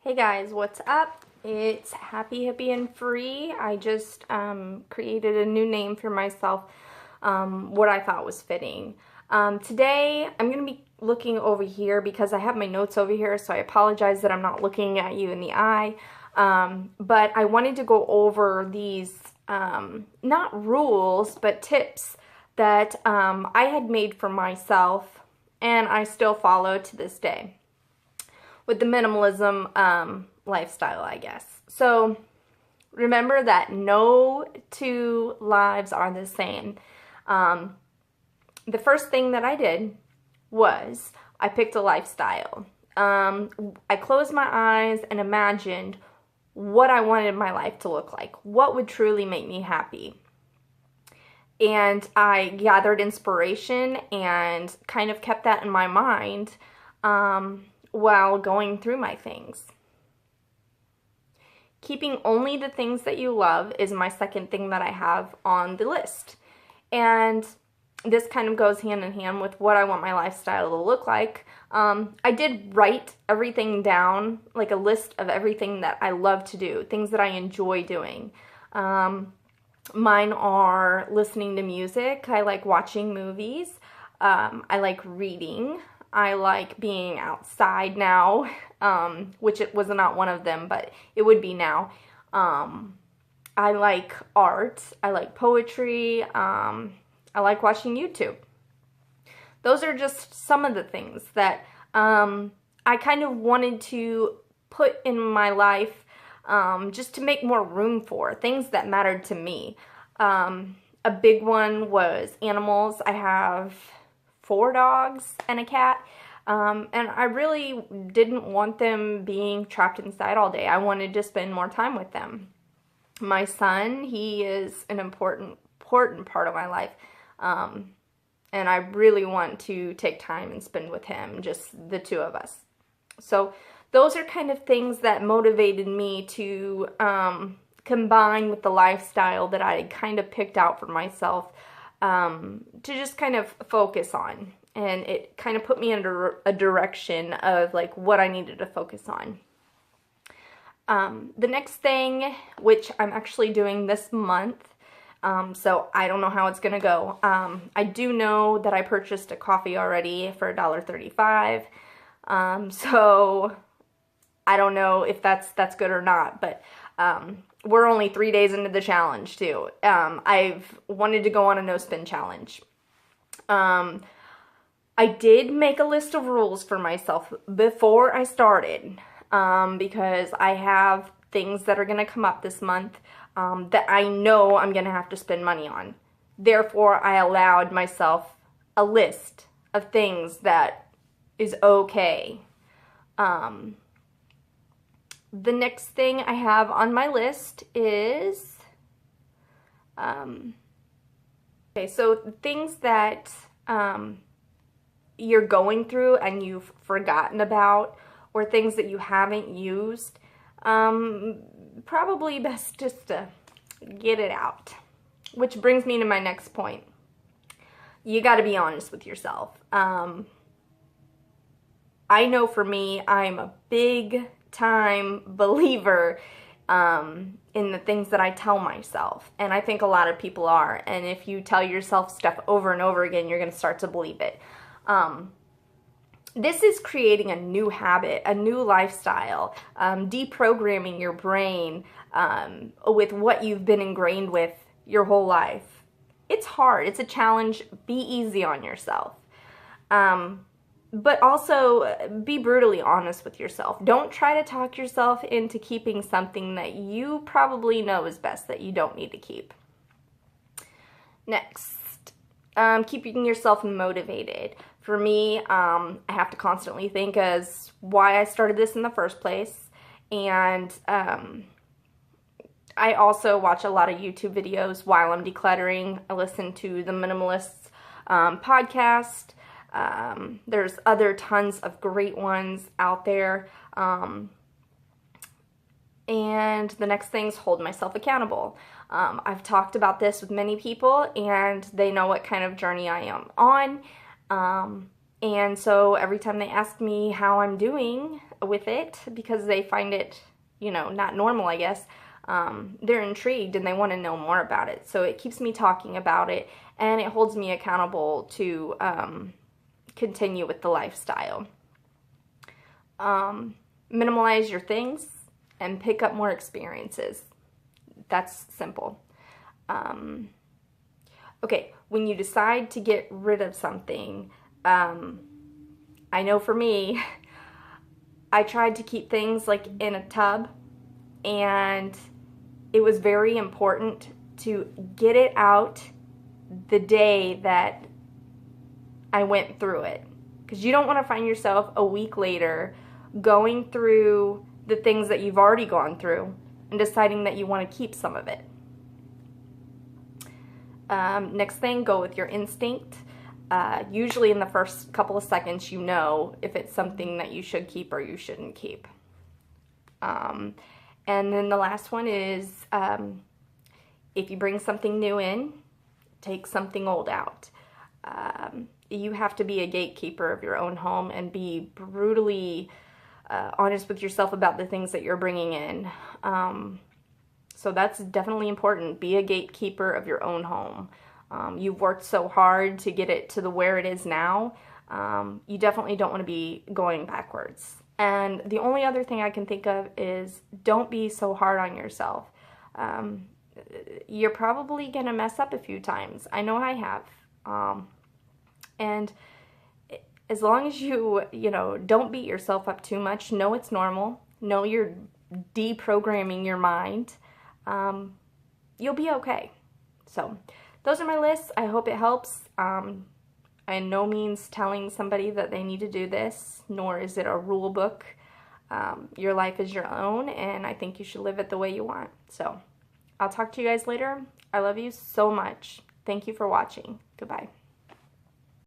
Hey guys, what's up? It's Happy, Hippie, and Free. I just created a new name for myself, what I thought was fitting. Today, I'm going to be looking over here because I have my notes over here, so I apologize that I'm not looking at you in the eye. But I wanted to go over these, not rules, but tips that I had made for myself, and I still follow to this day with the minimalism lifestyle, I guess. So remember that no two lives are the same. The first thing that I did was I picked a lifestyle. I closed my eyes and imagined what I wanted my life to look like. What would truly make me happy? And I gathered inspiration and kind of kept that in my mind while going through my things. Keeping only the things that you love is my second thing that I have on the list. And this kind of goes hand in hand with what I want my lifestyle to look like. I did write everything down, like a list of everything that I love to do, things that I enjoy doing. Mine are listening to music. I like watching movies. I like reading. I like being outside now, which it was not one of them, but it would be now. I like art. I like poetry. I like watching YouTube. Those are just some of the things that I kind of wanted to put in my life just to make more room for things that mattered to me. A big one was animals. I have 4 dogs and a cat, and I really didn't want them being trapped inside all day. I wanted to spend more time with them. My son, he is an important part of my life, and I really want to take time and spend with him, just the two of us. So those are kind of things that motivated me to combine with the lifestyle that I kind of picked out for myself to just kind of focus on. And it kind of put me under a direction of like what I needed to focus on. The next thing, which I'm actually doing this month, so I don't know how it's gonna go. I do know that I purchased a coffee already for $1.35. So I don't know if that's good or not, but we're only 3 days into the challenge too. I've wanted to go on a no spin challenge. I did make a list of rules for myself before I started, because I have things that are going to come up this month that I know I'm going to have to spend money on. Therefore, I allowed myself a list of things that is okay. The next thing I have on my list is, okay, so things that you're going through and you've forgotten about, or things that you haven't used, probably best just to get it out. Which brings me to my next point. You got to be honest with yourself. I know for me, I'm a big time believer in the things that I tell myself, and I think a lot of people are. And if you tell yourself stuff over and over again, you're going to start to believe it. This is creating a new habit, a new lifestyle, deprogramming your brain with what you've been ingrained with your whole life. It's hard. It's a challenge. Be easy on yourself. But also be brutally honest with yourself. Don't try to talk yourself into keeping something that you probably know is best that you don't need to keep. Next, keeping yourself motivated. For me, I have to constantly think as why I started this in the first place. And I also watch a lot of YouTube videos while I'm decluttering. I listen to the Minimalists podcast. There's other tons of great ones out there. And the next thing is hold myself accountable. I've talked about this with many people, and they know what kind of journey I am on. And so every time they ask me how I'm doing, with it because they find it, you know, not normal, I guess. They're intrigued and they want to know more about it. So it keeps me talking about it, and it holds me accountable to continue with the lifestyle. Minimalize your things and pick up more experiences. That's simple. Okay, when you decide to get rid of something, I know for me, I tried to keep things like in a tub, and it was very important to get it out the day that I went through it. Because you don't want to find yourself a week later going through the things that you've already gone through and deciding that you want to keep some of it. Next thing, go with your instinct. Usually in the first couple of seconds you know if it's something that you should keep or you shouldn't keep. And then the last one is if you bring something new in, take something old out. You have to be a gatekeeper of your own home and be brutally honest with yourself about the things that you're bringing in. So that's definitely important. Be a gatekeeper of your own home. You've worked so hard to get it to where it is now. You definitely don't want to be going backwards. And the only other thing I can think of is don't be so hard on yourself. You're probably going to mess up a few times. I know I have. And as long as you don't beat yourself up too much, know it's normal, know you're deprogramming your mind, you'll be okay. So those are my lists. I hope it helps. I'm in no means telling somebody that they need to do this, nor is it a rule book. Your life is your own, and I think you should live it the way you want. So I'll talk to you guys later. I love you so much. Thank you for watching. Goodbye.